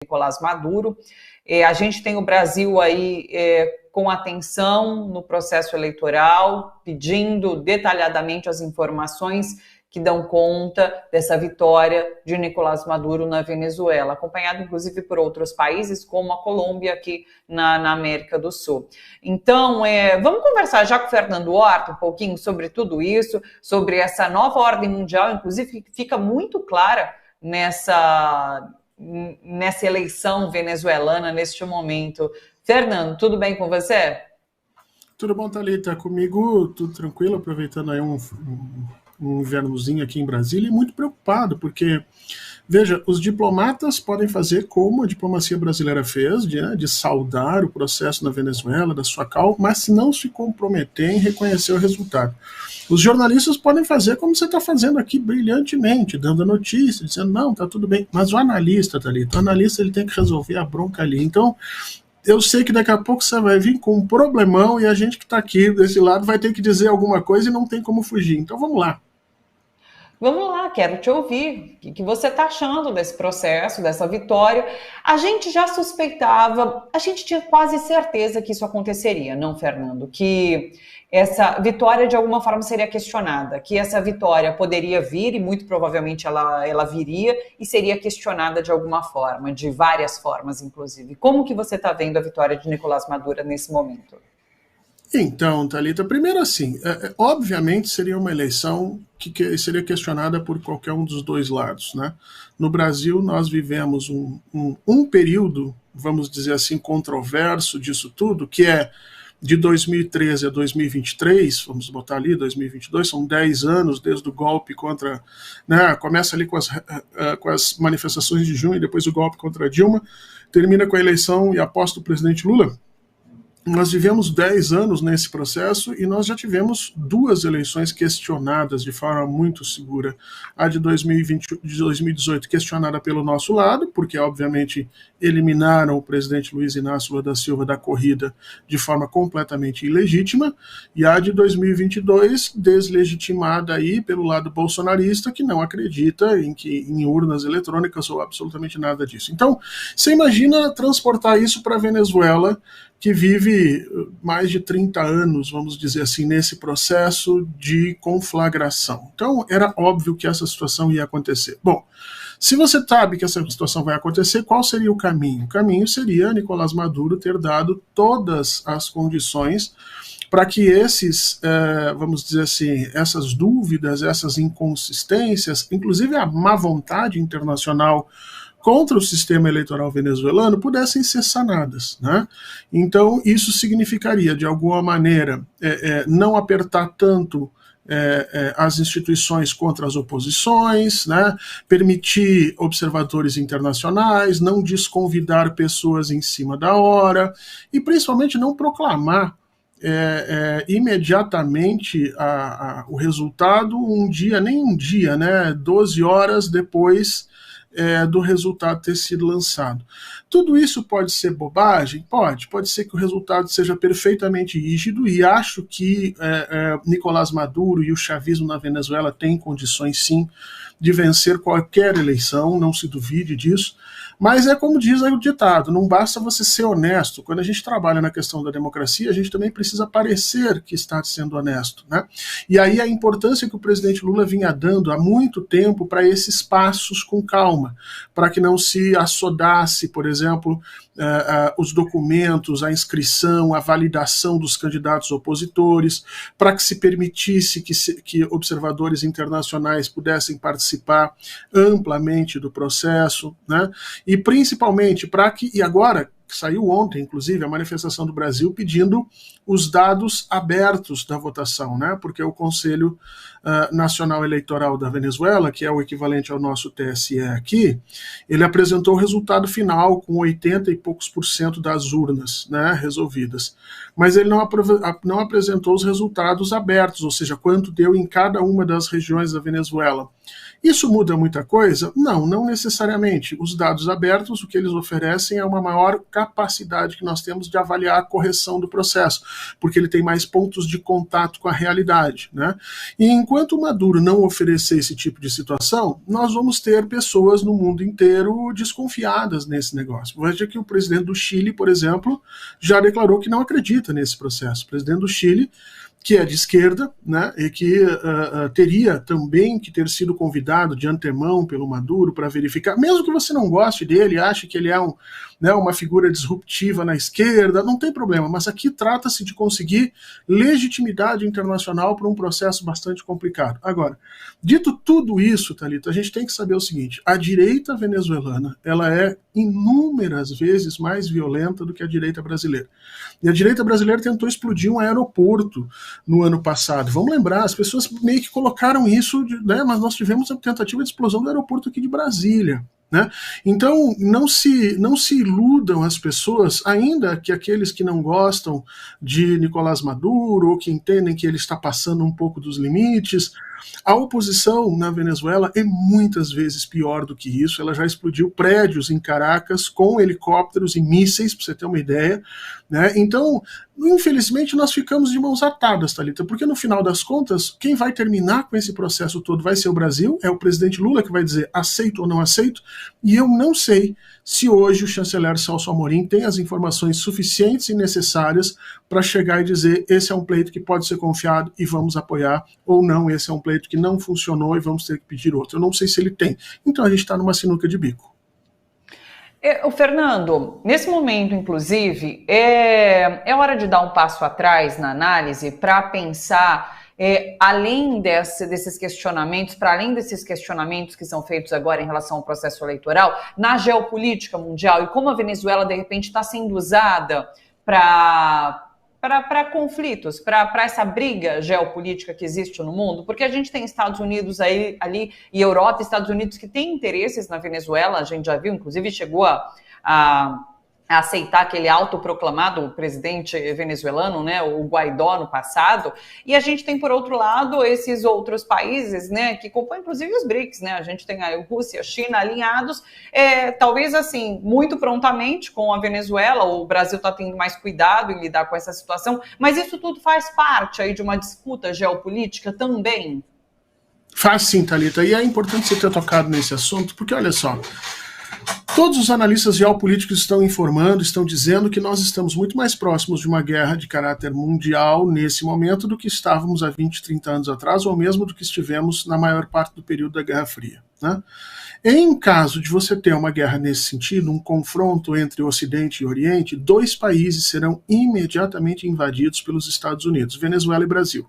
Nicolás Maduro. A gente tem o Brasil aí com atenção no processo eleitoral, pedindo detalhadamente as informações que dão conta dessa vitória de Nicolás Maduro na Venezuela, acompanhado inclusive por outros países, como a Colômbia aqui na América do Sul. Então, vamos conversar já com o Fernando Horta um pouquinho sobre tudo isso, sobre essa nova ordem mundial, inclusive que fica muito clara nessa eleição venezuelana neste momento. Fernando, tudo bem com você? Tudo bom, Thalita? Comigo tudo tranquilo, aproveitando aí um invernozinho aqui em Brasília, e muito preocupado, porque, veja, os diplomatas podem fazer como a diplomacia brasileira fez, de saudar o processo na Venezuela, da sua calma, mas se não se comprometer em reconhecer o resultado. Os jornalistas podem fazer como você está fazendo aqui brilhantemente, dando a notícia, dizendo, não, tá tudo bem, mas o analista, Thalita, o analista ele tem que resolver a bronca ali. Então, eu sei que daqui a pouco você vai vir com um problemão e a gente que está aqui desse lado vai ter que dizer alguma coisa e não tem como fugir. Então, vamos lá. Vamos lá, quero te ouvir. O que você está achando desse processo, dessa vitória? A gente já suspeitava, a gente tinha quase certeza que isso aconteceria, não, Fernando? Que essa vitória de alguma forma seria questionada, que essa vitória poderia vir e muito provavelmente ela viria e seria questionada de alguma forma, de várias formas, inclusive. Como que você está vendo a vitória de Nicolás Maduro nesse momento? Então, Thalita, primeiro assim, obviamente seria uma eleição que seria questionada por qualquer um dos dois lados, né? No Brasil, nós vivemos um período, vamos dizer assim, controverso disso tudo, que é de 2013 a 2023, vamos botar ali, 2022, são 10 anos desde o golpe contra, né, começa ali com as manifestações de junho, e depois o golpe contra Dilma, termina com a eleição e a posse do presidente Lula. Nós vivemos 10 anos nesse processo e nós já tivemos 2 eleições questionadas de forma muito segura. A de 2018 questionada pelo nosso lado, porque obviamente eliminaram o presidente Luiz Inácio Lula da Silva da corrida de forma completamente ilegítima, e a de 2022 deslegitimada aí pelo lado bolsonarista, que não acredita em urnas eletrônicas ou absolutamente nada disso. Então, você imagina transportar isso para a Venezuela, que vive mais de 30 anos, vamos dizer assim, nesse processo de conflagração. Então, era óbvio que essa situação ia acontecer. Bom, se você sabe que essa situação vai acontecer, qual seria o caminho? O caminho seria Nicolás Maduro ter dado todas as condições para que vamos dizer assim, essas dúvidas, essas inconsistências, inclusive a má vontade internacional contra o sistema eleitoral venezuelano pudessem ser sanadas, né? Então, isso significaria, de alguma maneira, não apertar tanto as instituições contra as oposições, né? Permitir observadores internacionais, não desconvidar pessoas em cima da hora e, principalmente, não proclamar imediatamente o resultado nem um dia, né? 12 horas depois do resultado ter sido lançado. Tudo isso pode ser bobagem? Pode ser que o resultado seja perfeitamente rígido, e acho que Nicolás Maduro e o chavismo na Venezuela têm condições sim de vencer qualquer eleição, não se duvide disso, mas é como diz aí o ditado, não basta você ser honesto. Quando a gente trabalha na questão da democracia, a gente também precisa parecer que está sendo honesto, né? E aí a importância que o presidente Lula vinha dando há muito tempo para esses passos com calma, para que não se assodasse, por exemplo, os documentos, a inscrição, a validação dos candidatos opositores, para que se permitisse que observadores internacionais pudessem participar amplamente do processo, né? E principalmente para que, e agora, saiu ontem, inclusive, a manifestação do Brasil pedindo os dados abertos da votação, né? Porque o Conselho Nacional Eleitoral da Venezuela, que é o equivalente ao nosso TSE aqui, ele apresentou o resultado final com 80 e poucos % das urnas, né, resolvidas. Mas ele não apresentou os resultados abertos, ou seja, quanto deu em cada uma das regiões da Venezuela. Isso muda muita coisa? Não necessariamente. Os dados abertos, o que eles oferecem é uma maior capacidade que nós temos de avaliar a correção do processo, porque ele tem mais pontos de contato com a realidade, né? E enquanto o Maduro não oferecer esse tipo de situação, nós vamos ter pessoas no mundo inteiro desconfiadas nesse negócio. Veja que o presidente do Chile, por exemplo, já declarou que não acredita nesse processo. O presidente do Chile, que é de esquerda, né, e que teria também que ter sido convidado de antemão pelo Maduro para verificar, mesmo que você não goste dele, ache que ele é uma figura disruptiva na esquerda, não tem problema, mas aqui trata-se de conseguir legitimidade internacional para um processo bastante complicado. Agora, dito tudo isso, Thalita, a gente tem que saber o seguinte: a direita venezuelana, ela é inúmeras vezes mais violenta do que a direita brasileira. E a direita brasileira tentou explodir um aeroporto no ano passado. Vamos lembrar, as pessoas meio que colocaram isso, né, mas nós tivemos a tentativa de explosão do aeroporto aqui de Brasília. Né? Então, não se iludam as pessoas, ainda que aqueles que não gostam de Nicolás Maduro, ou que entendem que ele está passando um pouco dos limites. A oposição na Venezuela é muitas vezes pior do que isso. Ela já explodiu prédios em Caracas com helicópteros e mísseis, para você ter uma ideia, né? Então, infelizmente, nós ficamos de mãos atadas, Thalita, porque no final das contas, quem vai terminar com esse processo todo vai ser o Brasil, é o presidente Lula que vai dizer aceito ou não aceito, e eu não sei se hoje o chanceler Celso Amorim tem as informações suficientes e necessárias para chegar e dizer esse é um pleito que pode ser confiado e vamos apoiar, ou não, esse é um pleito que não funcionou e vamos ter que pedir outro. Eu não sei se ele tem. Então a gente está numa sinuca de bico. O Fernando, nesse momento, inclusive, é hora de dar um passo atrás na análise para pensar, além desses questionamentos, para além desses questionamentos que são feitos agora em relação ao processo eleitoral, na geopolítica mundial e como a Venezuela, de repente, está sendo usada para conflitos, para essa briga geopolítica que existe no mundo, porque a gente tem Estados Unidos ali e Europa, Estados Unidos que têm interesses na Venezuela, a gente já viu, inclusive chegou a aceitar aquele autoproclamado presidente venezuelano, né, o Guaidó, no passado, e a gente tem, por outro lado, esses outros países, né, que compõem, inclusive, os BRICS, né, a gente tem a Rússia, a China alinhados, talvez, assim, muito prontamente com a Venezuela, o Brasil está tendo mais cuidado em lidar com essa situação, mas isso tudo faz parte aí de uma disputa geopolítica também? Faz sim, Thalita, e é importante você ter tocado nesse assunto, porque, olha só, todos os analistas geopolíticos estão informando, estão dizendo que nós estamos muito mais próximos de uma guerra de caráter mundial nesse momento do que estávamos há 20, 30 anos atrás, ou mesmo do que estivemos na maior parte do período da Guerra Fria, né? Em caso de você ter uma guerra nesse sentido, um confronto entre Ocidente e Oriente, dois países serão imediatamente invadidos pelos Estados Unidos, Venezuela e Brasil.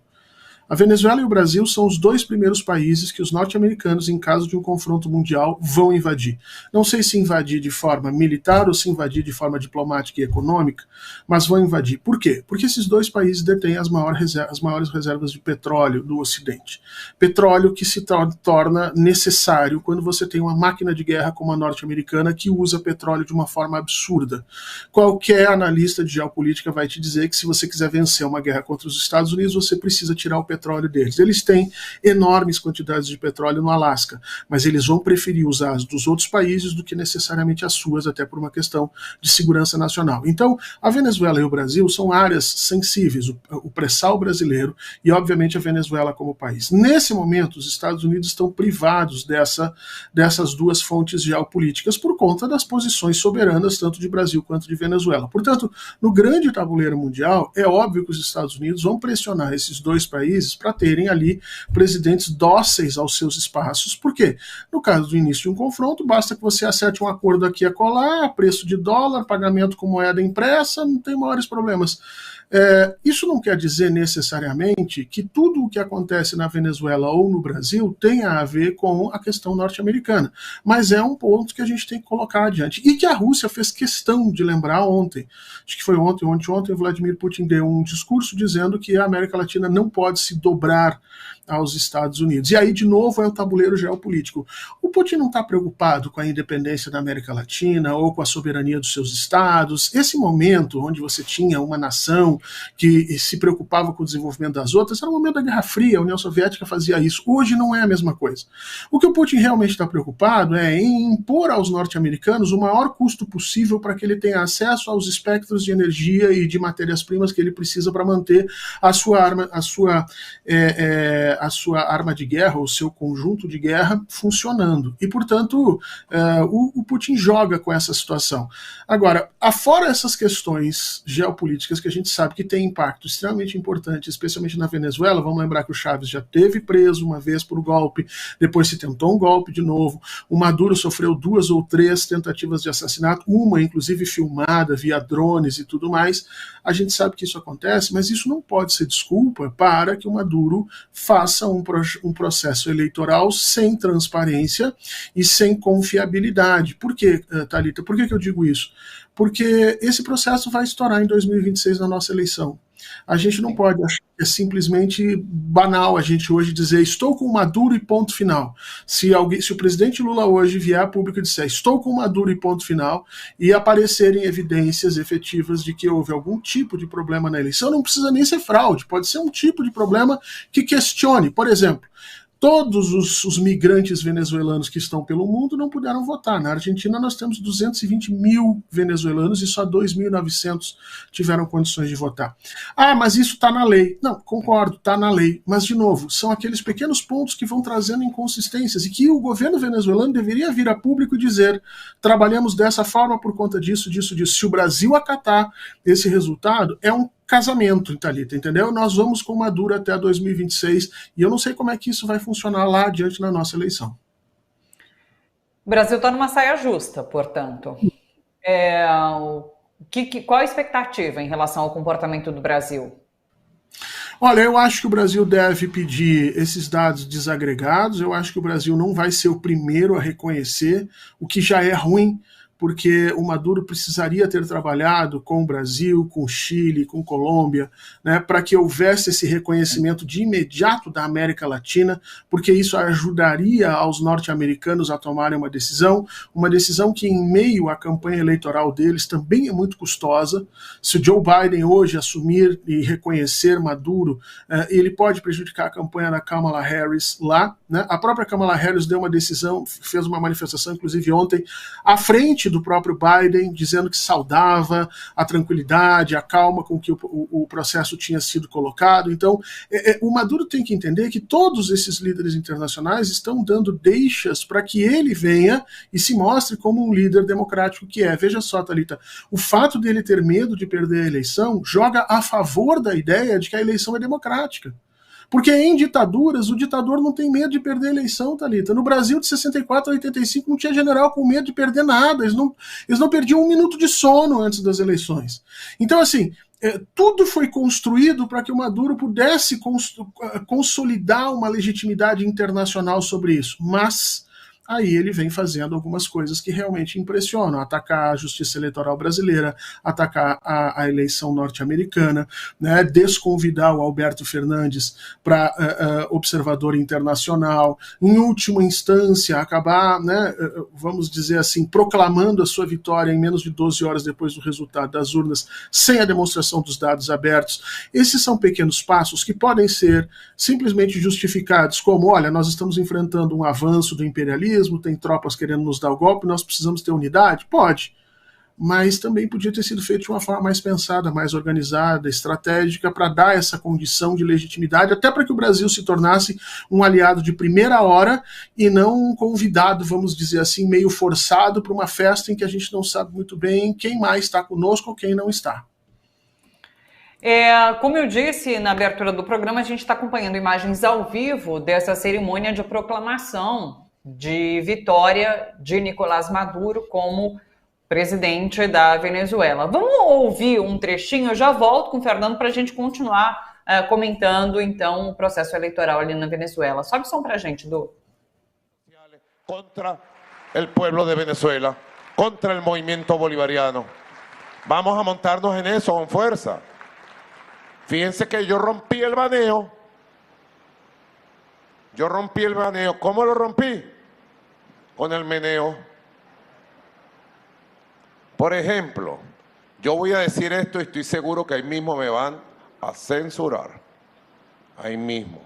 A Venezuela e o Brasil são os dois primeiros países que os norte-americanos, em caso de um confronto mundial, vão invadir. Não sei se invadir de forma militar ou se invadir de forma diplomática e econômica, mas vão invadir. Por quê? Porque esses dois países detêm as maiores reservas de petróleo do Ocidente. Petróleo que se torna necessário quando você tem uma máquina de guerra como a norte-americana que usa petróleo de uma forma absurda. Qualquer analista de geopolítica vai te dizer que se você quiser vencer uma guerra contra os Estados Unidos, você precisa tirar o petróleo deles. Eles têm enormes quantidades de petróleo no Alasca, mas eles vão preferir usar as dos outros países do que necessariamente as suas, até por uma questão de segurança nacional. Então, a Venezuela e o Brasil são áreas sensíveis, o pré-sal brasileiro e, obviamente, a Venezuela como país. Nesse momento, os Estados Unidos estão privados dessas duas fontes geopolíticas por conta das posições soberanas, tanto de Brasil quanto de Venezuela. Portanto, no grande tabuleiro mundial, é óbvio que os Estados Unidos vão pressionar esses dois países para terem ali presidentes dóceis aos seus espaços. Por quê? No caso do início de um confronto, basta que você acerte um acordo aqui e acolá, preço de dólar, pagamento com moeda impressa, não tem maiores problemas. Isso não quer dizer necessariamente que tudo o que acontece na Venezuela ou no Brasil tenha a ver com a questão norte-americana, mas é um ponto que a gente tem que colocar adiante, e que a Rússia fez questão de lembrar ontem. Acho que foi ontem, Vladimir Putin deu um discurso dizendo que a América Latina não pode se dobrar aos Estados Unidos. E aí, de novo, é o tabuleiro geopolítico. O Putin não está preocupado com a independência da América Latina ou com a soberania dos seus estados. Esse momento onde você tinha uma nação que se preocupava com o desenvolvimento das outras era o momento da Guerra Fria, a União Soviética fazia isso. Hoje não é a mesma coisa. O que o Putin realmente está preocupado é em impor aos norte-americanos o maior custo possível para que ele tenha acesso aos espectros de energia e de matérias-primas que ele precisa para manter a sua arma de guerra, o seu conjunto de guerra funcionando. E, portanto, o Putin joga com essa situação. Agora, afora essas questões geopolíticas que a gente sabe que tem impacto extremamente importante, especialmente na Venezuela, vamos lembrar que o Chávez já teve preso uma vez por golpe, depois se tentou um golpe de novo, o Maduro sofreu 2 ou 3 tentativas de assassinato, uma inclusive filmada via drones e tudo mais. A gente sabe que isso acontece, mas isso não pode ser desculpa para que o Maduro faça um processo eleitoral sem transparência e sem confiabilidade. Por quê, Thalita? Por que eu digo isso? Porque esse processo vai estourar em 2026 na nossa eleição. A gente não pode achar que é simplesmente banal a gente hoje dizer estou com Maduro e ponto final. Se o presidente Lula hoje vier a público e disser estou com Maduro e ponto final e aparecerem evidências efetivas de que houve algum tipo de problema na eleição, não precisa nem ser fraude, pode ser um tipo de problema que questione. Por exemplo, todos os migrantes venezuelanos que estão pelo mundo não puderam votar. Na Argentina nós temos 220 mil venezuelanos e só 2.900 tiveram condições de votar. Ah, mas isso está na lei. Não, concordo, está na lei. Mas, de novo, são aqueles pequenos pontos que vão trazendo inconsistências e que o governo venezuelano deveria vir a público e dizer trabalhamos dessa forma por conta disso, disso, disso. Se o Brasil acatar esse resultado, é um casamento, Thalita, entendeu? Nós vamos com Maduro até 2026 e eu não sei como é que isso vai funcionar lá adiante na nossa eleição. O Brasil está numa saia justa, portanto. Qual a expectativa em relação ao comportamento do Brasil? Olha, eu acho que o Brasil deve pedir esses dados desagregados, eu acho que o Brasil não vai ser o primeiro a reconhecer, o que já é ruim, porque o Maduro precisaria ter trabalhado com o Brasil, com o Chile, com a Colômbia, né, para que houvesse esse reconhecimento de imediato da América Latina, porque isso ajudaria aos norte-americanos a tomarem uma decisão que em meio à campanha eleitoral deles também é muito custosa. Se o Joe Biden hoje assumir e reconhecer Maduro, ele pode prejudicar a campanha da Kamala Harris lá, né? A própria Kamala Harris deu uma decisão, fez uma manifestação, inclusive ontem, à frente do próprio Biden, dizendo que saudava a tranquilidade, a calma com que o processo tinha sido colocado. Então, o Maduro tem que entender que todos esses líderes internacionais estão dando deixas para que ele venha e se mostre como um líder democrático que é. Veja só, Thalita, o fato dele ter medo de perder a eleição joga a favor da ideia de que a eleição é democrática. Porque em ditaduras, o ditador não tem medo de perder a eleição, Thalita. No Brasil, de 64 a 85, não tinha general com medo de perder nada. Eles não perdiam um minuto de sono antes das eleições. Então, assim, tudo foi construído para que o Maduro pudesse consolidar uma legitimidade internacional sobre isso. Mas aí ele vem fazendo algumas coisas que realmente impressionam, atacar a justiça eleitoral brasileira, atacar a eleição norte-americana, né, desconvidar o Alberto Fernandes para observador internacional, em última instância acabar, né, vamos dizer assim, proclamando a sua vitória em menos de 12 horas depois do resultado das urnas, sem a demonstração dos dados abertos. Esses são pequenos passos que podem ser simplesmente justificados como, olha, nós estamos enfrentando um avanço do imperialismo, tem tropas querendo nos dar o golpe, nós precisamos ter unidade? Pode. Mas também podia ter sido feito de uma forma mais pensada, mais organizada, estratégica, para dar essa condição de legitimidade, até para que o Brasil se tornasse um aliado de primeira hora e não um convidado, vamos dizer assim, meio forçado para uma festa em que a gente não sabe muito bem quem mais está conosco ou quem não está. Como eu disse na abertura do programa, a gente está acompanhando imagens ao vivo dessa cerimônia de proclamação de vitória de Nicolás Maduro como presidente da Venezuela. Vamos ouvir um trechinho, eu já volto com o Fernando para a gente continuar comentando então o processo eleitoral ali na Venezuela. Sobe o som para a gente, Du. Contra el pueblo de Venezuela, contra el movimiento bolivariano. Vamos a montarnos en eso con fuerza. Fíjense que yo rompí el baneo Yo rompí el baneo. ¿Cómo lo rompí? Con el meneo. Por ejemplo, yo voy a decir esto y estoy seguro que ahí mismo me van a censurar. Ahí mismo.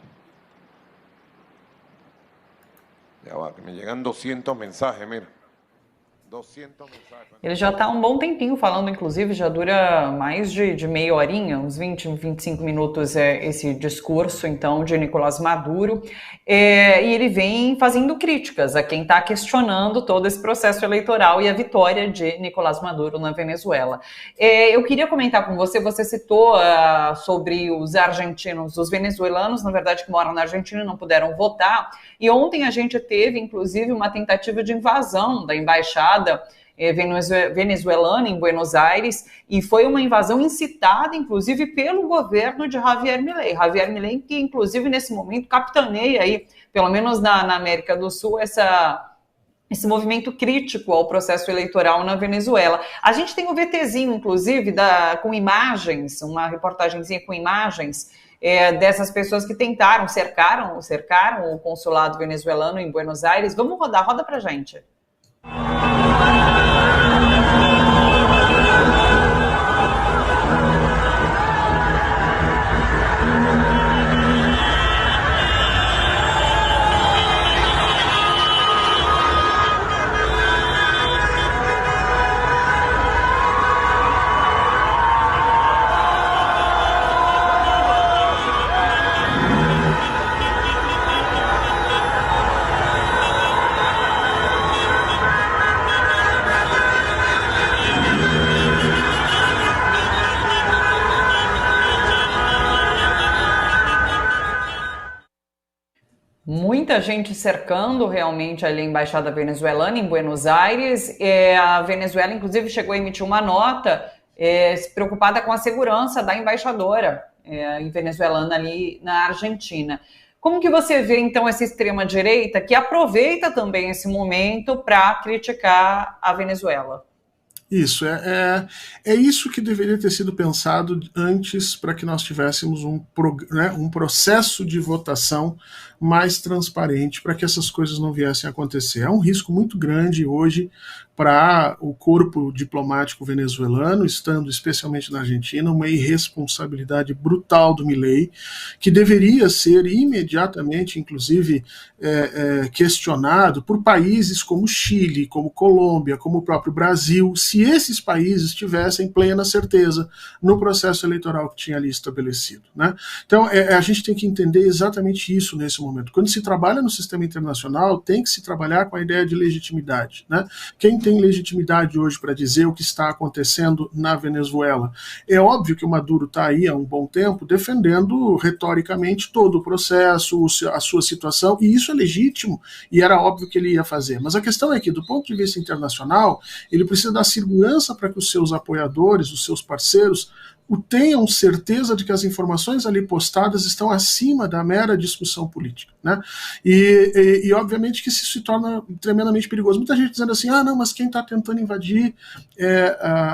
Ya va, que me llegan 200 mensajes, mira. 200 mensajes. Ele já está há um bom tempinho falando, inclusive, já dura mais de meia horinha, uns 20, 25 minutos esse discurso, então, de Nicolás Maduro, e ele vem fazendo críticas a quem está questionando todo esse processo eleitoral e a vitória de Nicolás Maduro na Venezuela. Eu queria comentar com você, você citou sobre os argentinos, os venezuelanos, na verdade, que moram na Argentina e não puderam votar, e ontem a gente teve, inclusive, uma tentativa de invasão da embaixada venezuelana em Buenos Aires, e foi uma invasão incitada, inclusive, pelo governo de Javier Milei. Javier Milei, que, inclusive, nesse momento, capitaneia aí, pelo menos na América do Sul, esse movimento crítico ao processo eleitoral na Venezuela. A gente tem o VTzinho, inclusive, com imagens, uma reportagenzinha com imagens dessas pessoas que tentaram, cercaram o consulado venezuelano em Buenos Aires. Vamos rodar, roda pra gente. Muita gente cercando realmente ali a embaixada venezuelana em Buenos Aires. A Venezuela, inclusive, chegou a emitir uma nota preocupada com a segurança da embaixadora venezuelana ali na Argentina. Como que você vê, então, essa extrema-direita que aproveita também esse momento para criticar a Venezuela? Isso, é isso que deveria ter sido pensado antes para que nós tivéssemos um processo de votação mais transparente para que essas coisas não viessem a acontecer. É um risco muito grande hoje para o corpo diplomático venezuelano, estando especialmente na Argentina, uma irresponsabilidade brutal do Milei, que deveria ser imediatamente, inclusive, questionado por países como Chile, como Colômbia, como o próprio Brasil, se esses países tivessem plena certeza no processo eleitoral que tinha ali estabelecido, né? Então, a gente tem que entender exatamente isso nesse momento. Quando se trabalha no sistema internacional, tem que se trabalhar com a ideia de legitimidade, né? Quem tem legitimidade hoje para dizer o que está acontecendo na Venezuela? É óbvio que o Maduro está aí há um bom tempo defendendo retoricamente todo o processo, a sua situação, e isso é legítimo, e era óbvio que ele ia fazer. Mas a questão é que, do ponto de vista internacional, ele precisa dar segurança para que os seus apoiadores, os seus parceiros, tenham certeza de que as informações ali postadas estão acima da mera discussão política, né? E obviamente que isso se torna tremendamente perigoso. Muita gente dizendo assim, não, mas quem está tentando invadir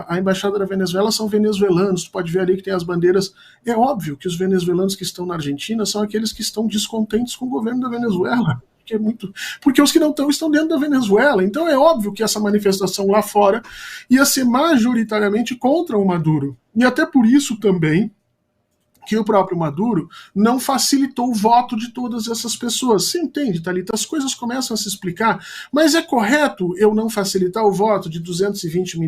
a embaixada da Venezuela são venezuelanos, tu pode ver ali que tem as bandeiras. É óbvio que os venezuelanos que estão na Argentina são aqueles que estão descontentes com o governo da Venezuela, porque os que não estão dentro da Venezuela. Então é óbvio que essa manifestação lá fora ia ser majoritariamente contra o Maduro. E até por isso também que o próprio Maduro não facilitou o voto de todas essas pessoas. Você entende, Thalita? As coisas começam a se explicar, mas é correto eu não facilitar o voto de 220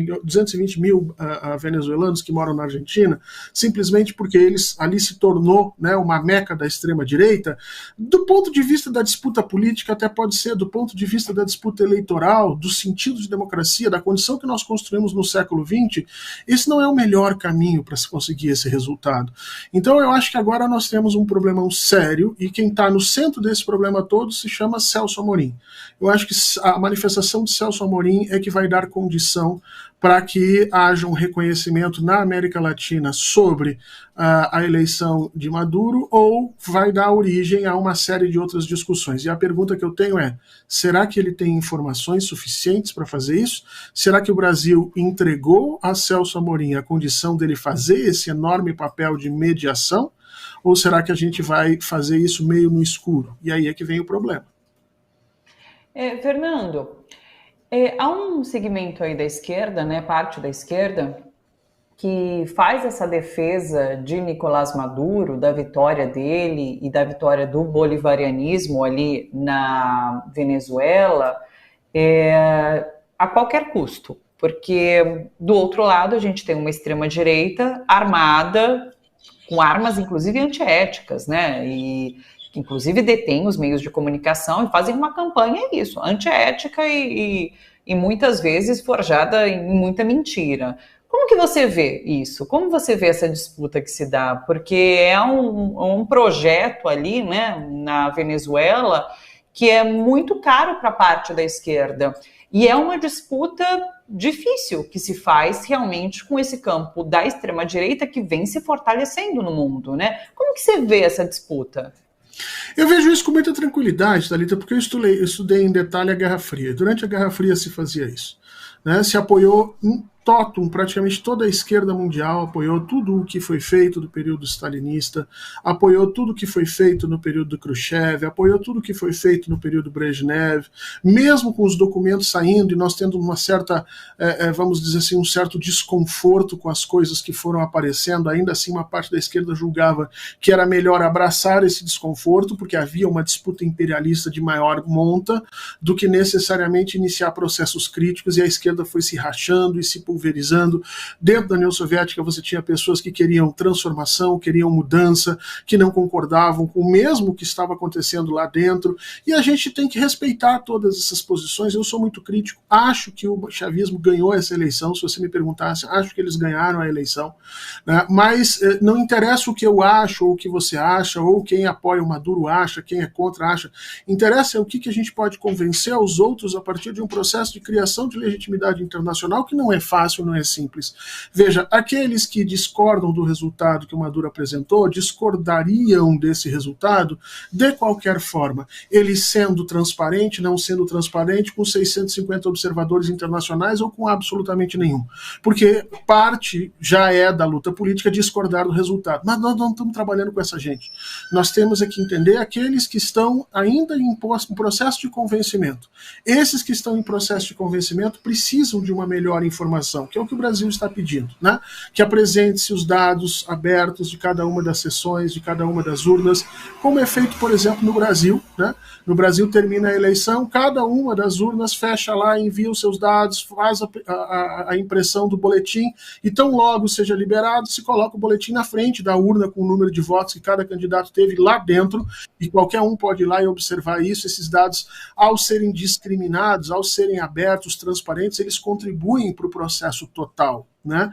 mil venezuelanos que moram na Argentina, simplesmente porque ali se tornou, né, uma meca da extrema-direita? Do ponto de vista da disputa política, até pode ser, do ponto de vista da disputa eleitoral, do sentido de democracia, da condição que nós construímos no século XX, esse não é o melhor caminho para se conseguir esse resultado. Então eu acho que agora nós temos um problemão sério, e quem está no centro desse problema todo se chama Celso Amorim. Eu acho que a manifestação de Celso Amorim é que vai dar condição para que haja um reconhecimento na América Latina sobre a eleição de Maduro, ou vai dar origem a uma série de outras discussões. E a pergunta que eu tenho é, será que ele tem informações suficientes para fazer isso? Será que o Brasil entregou a Celso Amorim a condição dele fazer esse enorme papel de mediação? Ou será que a gente vai fazer isso meio no escuro? E aí é que vem o problema. Fernando, há um segmento aí da esquerda, né, parte da esquerda, que faz essa defesa de Nicolás Maduro, da vitória dele e da vitória do bolivarianismo ali na Venezuela, a qualquer custo. Porque, do outro lado, a gente tem uma extrema-direita armada, com armas, inclusive, antiéticas, né? E que, inclusive, detém os meios de comunicação e fazem uma campanha, antiética e muitas vezes forjada em muita mentira. Como que você vê isso? Como você vê essa disputa que se dá? Porque é um projeto ali, né, na Venezuela, que é muito caro para a parte da esquerda. E é uma disputa difícil que se faz realmente com esse campo da extrema-direita que vem se fortalecendo no mundo, né? Como que você vê essa disputa? Eu vejo isso com muita tranquilidade, Thalita, porque eu estudei em detalhe a Guerra Fria. Durante a Guerra Fria se fazia isso, né? Se apoiou totum, praticamente toda a esquerda mundial apoiou tudo o que foi feito do período stalinista, apoiou tudo o que foi feito no período do Khrushchev, apoiou tudo o que foi feito no período Brezhnev, mesmo com os documentos saindo e nós tendo uma certa, vamos dizer assim, um certo desconforto com as coisas que foram aparecendo, ainda assim uma parte da esquerda julgava que era melhor abraçar esse desconforto, porque havia uma disputa imperialista de maior monta, do que necessariamente iniciar processos críticos, e a esquerda foi se rachando e se pulverizando. Dentro da União Soviética você tinha pessoas que queriam transformação, queriam mudança, que não concordavam com o mesmo que estava acontecendo lá dentro, e a gente tem que respeitar todas essas posições. Eu sou muito crítico, acho que o chavismo ganhou essa eleição, se você me perguntasse, acho que eles ganharam a eleição, né? Mas não interessa o que eu acho, ou o que você acha, ou quem apoia o Maduro acha, quem é contra acha, interessa o que a gente pode convencer aos outros a partir de um processo de criação de legitimidade internacional que não é fácil, não é simples. Veja, aqueles que discordam do resultado que o Maduro apresentou, discordariam desse resultado de qualquer forma. Ele sendo transparente, não sendo transparente, com 650 observadores internacionais ou com absolutamente nenhum. Porque parte já é da luta política discordar do resultado. Mas nós não estamos trabalhando com essa gente. Nós temos é que entender aqueles que estão ainda em processo de convencimento. Esses que estão em processo de convencimento precisam de uma melhor informação, que é o que o Brasil está pedindo, né? Que apresente-se os dados abertos de cada uma das sessões, de cada uma das urnas, como é feito, por exemplo, no Brasil, né? No Brasil termina a eleição, cada uma das urnas fecha lá, envia os seus dados, faz a impressão do boletim, e tão logo seja liberado, se coloca o boletim na frente da urna com o número de votos que cada candidato teve lá dentro, e qualquer um pode ir lá e observar isso. Esses dados, ao serem discriminados, ao serem abertos, transparentes, eles contribuem para o processo total, né?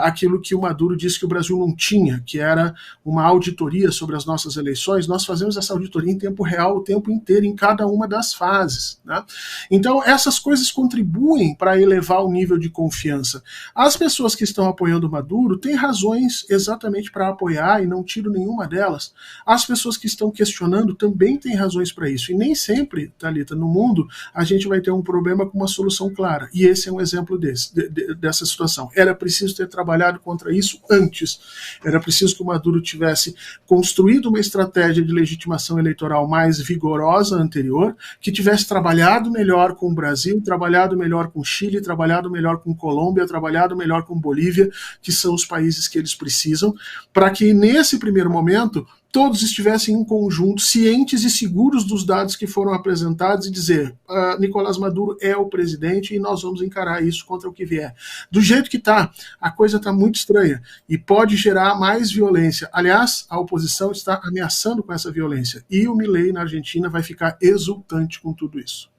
Aquilo que o Maduro disse que o Brasil não tinha, que era uma auditoria sobre as nossas eleições. Nós fazemos essa auditoria em tempo real o tempo inteiro, em cada uma das fases, né? Então essas coisas contribuem para elevar o nível de confiança. As pessoas que estão apoiando o Maduro têm razões exatamente para apoiar, e não tiro nenhuma delas. As pessoas que estão questionando também têm razões para isso, e nem sempre, Thalita, no mundo a gente vai ter um problema com uma solução clara, e esse é um exemplo dessa situação. Era preciso ter trabalhado contra isso antes. Era preciso que o Maduro tivesse construído uma estratégia de legitimação eleitoral mais vigorosa anterior, que tivesse trabalhado melhor com o Brasil, trabalhado melhor com o Chile, trabalhado melhor com Colômbia, trabalhado melhor com Bolívia, que são os países que eles precisam, para que nesse primeiro momento todos estivessem em conjunto, cientes e seguros dos dados que foram apresentados, e dizer, Nicolás Maduro é o presidente e nós vamos encarar isso contra o que vier. Do jeito que está, a coisa está muito estranha e pode gerar mais violência. Aliás, a oposição está ameaçando com essa violência, e o Milei na Argentina vai ficar exultante com tudo isso.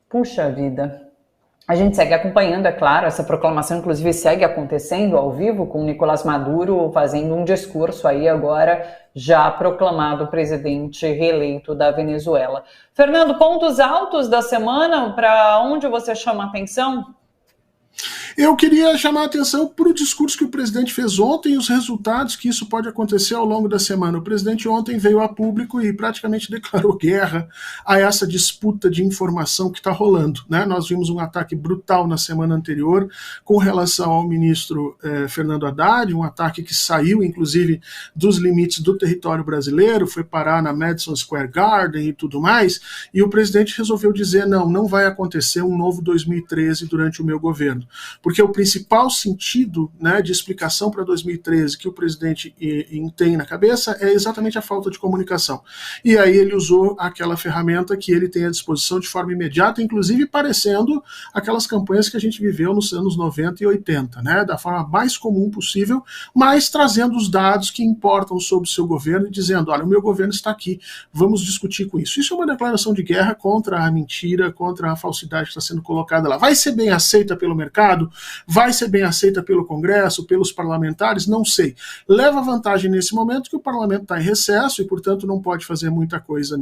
Puxa vida. A gente segue acompanhando, é claro, essa proclamação inclusive segue acontecendo ao vivo, com o Nicolás Maduro fazendo um discurso aí agora, já proclamado presidente reeleito da Venezuela. Fernando, pontos altos da semana, para onde você chama a atenção? Eu queria chamar a atenção para o discurso que o presidente fez ontem e os resultados que isso pode acontecer ao longo da semana. O presidente ontem veio a público e praticamente declarou guerra a essa disputa de informação que está rolando, né? Nós vimos um ataque brutal na semana anterior com relação ao ministro Fernando Haddad, um ataque que saiu, inclusive, dos limites do território brasileiro, foi parar na Madison Square Garden e tudo mais, e o presidente resolveu dizer, não vai acontecer um novo 2013 durante o meu governo. Porque o principal sentido, né, de explicação para 2013 que o presidente tem na cabeça é exatamente a falta de comunicação. E aí ele usou aquela ferramenta que ele tem à disposição de forma imediata, inclusive parecendo aquelas campanhas que a gente viveu nos anos 90 e 80, né, da forma mais comum possível, mas trazendo os dados que importam sobre o seu governo e dizendo, olha, o meu governo está aqui, vamos discutir com isso. Isso é uma declaração de guerra contra a mentira, contra a falsidade que está sendo colocada lá. Vai ser bem aceita pelo mercado? Vai ser bem aceita pelo Congresso, pelos parlamentares? Não sei. Leva vantagem nesse momento que o parlamento está em recesso e, portanto, não pode fazer muita coisa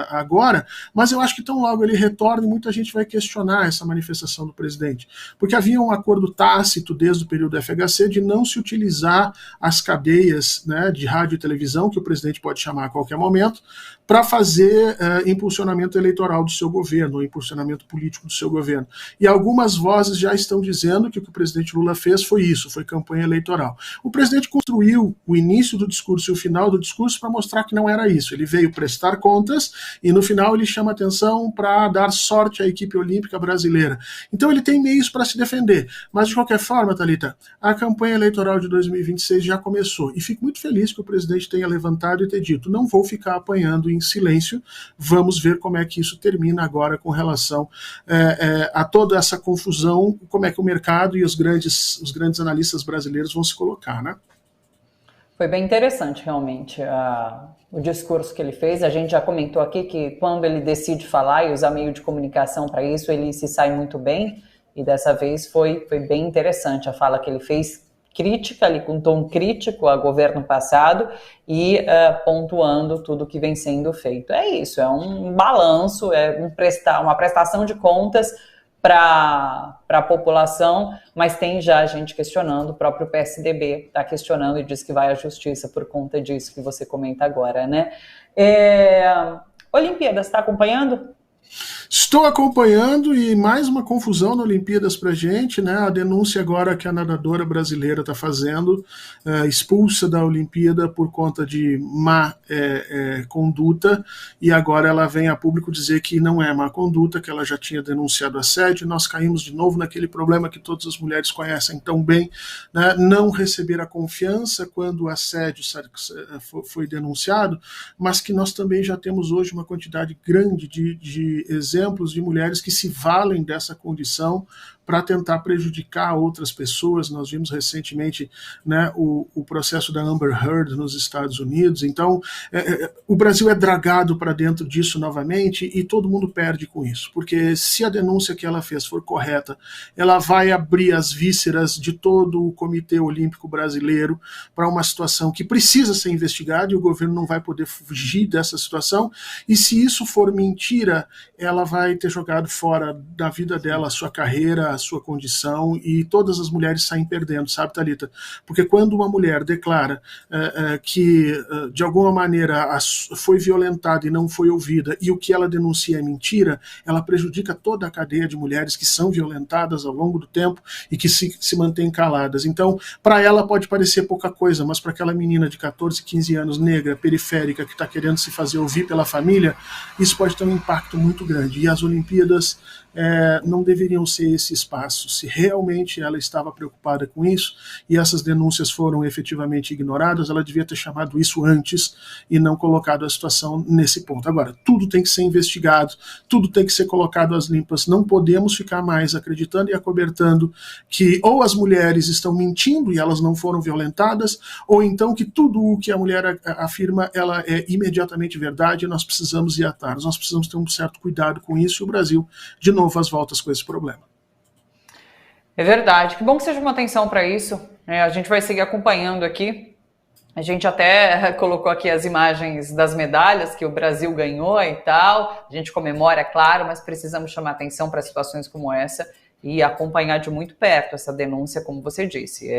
agora, mas eu acho que tão logo ele retorne, muita gente vai questionar essa manifestação do presidente, porque havia um acordo tácito desde o período do FHC de não se utilizar as cadeias, né, de rádio e televisão, que o presidente pode chamar a qualquer momento, para fazer impulsionamento eleitoral do seu governo, ou impulsionamento político do seu governo. E algumas vozes já estão dizendo que o o presidente Lula fez foi isso, foi campanha eleitoral. O presidente construiu o início do discurso e o final do discurso para mostrar que não era isso. Ele veio prestar contas e no final ele chama atenção para dar sorte à equipe olímpica brasileira. Então ele tem meios para se defender. Mas de qualquer forma, Thalita, a campanha eleitoral de 2026 já começou. E fico muito feliz que o presidente tenha levantado e ter dito, não vou ficar apanhando em silêncio, vamos ver como é que isso termina agora com relação a toda essa confusão, como é que o mercado e os grandes analistas brasileiros vão se colocar, né? Foi bem interessante, realmente, o discurso que ele fez. A gente já comentou aqui que quando ele decide falar e usar meio de comunicação para isso, ele se sai muito bem, e dessa vez foi bem interessante a fala que ele fez, crítica, ali com um tom crítico ao governo passado e pontuando tudo que vem sendo feito. É isso, é um balanço, uma prestação de contas para a população, mas tem já gente questionando, o próprio PSDB está questionando e diz que vai à justiça por conta disso que você comenta agora, né? Olimpíadas, está acompanhando? Estou acompanhando e mais uma confusão na Olimpíadas pra gente, né? A denúncia agora que a nadadora brasileira está fazendo, expulsa da Olimpíada por conta de má conduta, e agora ela vem a público dizer que não é má conduta, que ela já tinha denunciado assédio. Nós caímos de novo naquele problema que todas as mulheres conhecem tão bem, né? Não receber a confiança quando o assédio foi denunciado, mas que nós também já temos hoje uma quantidade grande de exemplos de mulheres que se valem dessa condição para tentar prejudicar outras pessoas. Nós vimos recentemente, né, o processo da Amber Heard nos Estados Unidos. Então, o Brasil é dragado para dentro disso novamente e todo mundo perde com isso, porque se a denúncia que ela fez for correta, ela vai abrir as vísceras de todo o Comitê Olímpico Brasileiro para uma situação que precisa ser investigada e o governo não vai poder fugir dessa situação. E se isso for mentira, ela vai ter jogado fora da vida dela a sua carreira, a sua condição, e todas as mulheres saem perdendo, sabe, Thalita? Porque quando uma mulher declara que de alguma maneira foi violentada e não foi ouvida, e o que ela denuncia é mentira, ela prejudica toda a cadeia de mulheres que são violentadas ao longo do tempo e que se mantêm caladas. Então, para ela pode parecer pouca coisa, mas para aquela menina de 14, 15 anos, negra, periférica, que está querendo se fazer ouvir pela família, isso pode ter um impacto muito grande. E as Olimpíadas não deveriam ser esse espaço. Se realmente ela estava preocupada com isso e essas denúncias foram efetivamente ignoradas, ela devia ter chamado isso antes e não colocado a situação nesse ponto. Agora, tudo tem que ser investigado, tudo tem que ser colocado às limpas. Não podemos ficar mais acreditando e acobertando que ou as mulheres estão mentindo e elas não foram violentadas, ou então que tudo o que a mulher afirma ela é imediatamente verdade e nós precisamos ir atrás. Nós precisamos ter um certo cuidado com isso, e o Brasil, de novo, às voltas com esse problema. É verdade. Que bom que seja uma atenção para isso. A gente vai seguir acompanhando aqui. A gente até colocou aqui as imagens das medalhas que o Brasil ganhou e tal. A gente comemora, é claro, mas precisamos chamar atenção para situações como essa, e acompanhar de muito perto essa denúncia, como você disse.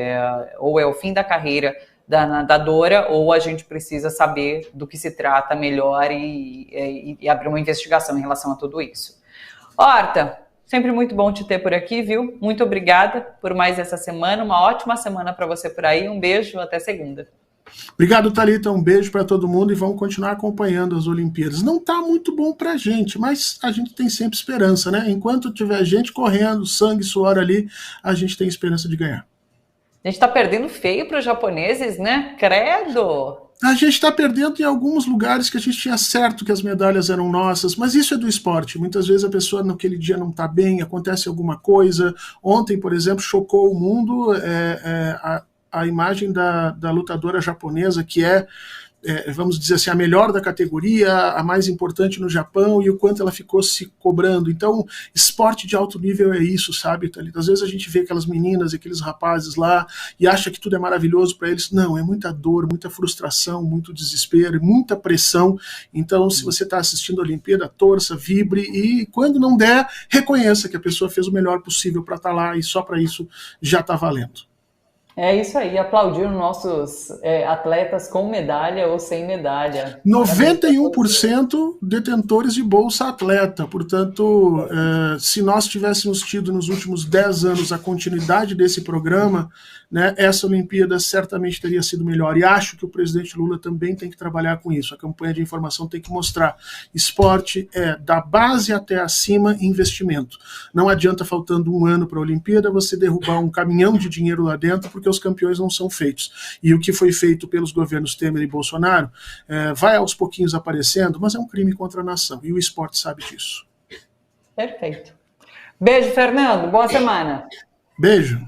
Ou é o fim da carreira da nadadora, ou a gente precisa saber do que se trata melhor e abrir uma investigação em relação a tudo isso. Horta, sempre muito bom te ter por aqui, viu? Muito obrigada por mais essa semana, uma ótima semana para você por aí, um beijo, até segunda. Obrigado, Thalita, um beijo para todo mundo e vamos continuar acompanhando as Olimpíadas. Não está muito bom para a gente, mas a gente tem sempre esperança, né? Enquanto tiver gente correndo, sangue, suor ali, a gente tem esperança de ganhar. A gente está perdendo feio para os japoneses, né? Credo! A gente está perdendo em alguns lugares que a gente tinha certo que as medalhas eram nossas, mas isso é do esporte. Muitas vezes a pessoa naquele dia não está bem, acontece alguma coisa. Ontem, por exemplo, chocou o mundo a imagem da lutadora japonesa, que vamos dizer assim, a melhor da categoria, a mais importante no Japão, e o quanto ela ficou se cobrando. Então, esporte de alto nível é isso, sabe, Thalita? Às vezes a gente vê aquelas meninas, aqueles rapazes lá, e acha que tudo é maravilhoso para eles. Não, é muita dor, muita frustração, muito desespero, muita pressão. Então, se você está assistindo a Olimpíada, torça, vibre, e quando não der, reconheça que a pessoa fez o melhor possível para estar lá, e só para isso já está valendo. É isso aí, aplaudir os nossos atletas com medalha ou sem medalha. 91% detentores de bolsa atleta, portanto, se nós tivéssemos tido nos últimos 10 anos a continuidade desse programa, né, essa Olimpíada certamente teria sido melhor, e acho que o presidente Lula também tem que trabalhar com isso. A campanha de informação tem que mostrar: esporte é da base até acima investimento. Não adianta, faltando um ano para a Olimpíada, você derrubar um caminhão de dinheiro lá dentro, porque os campeões não são feitos. E o que foi feito pelos governos Temer e Bolsonaro vai aos pouquinhos aparecendo, mas é um crime contra a nação, e o esporte sabe disso. Perfeito. Beijo, Fernando. Boa semana. Beijo.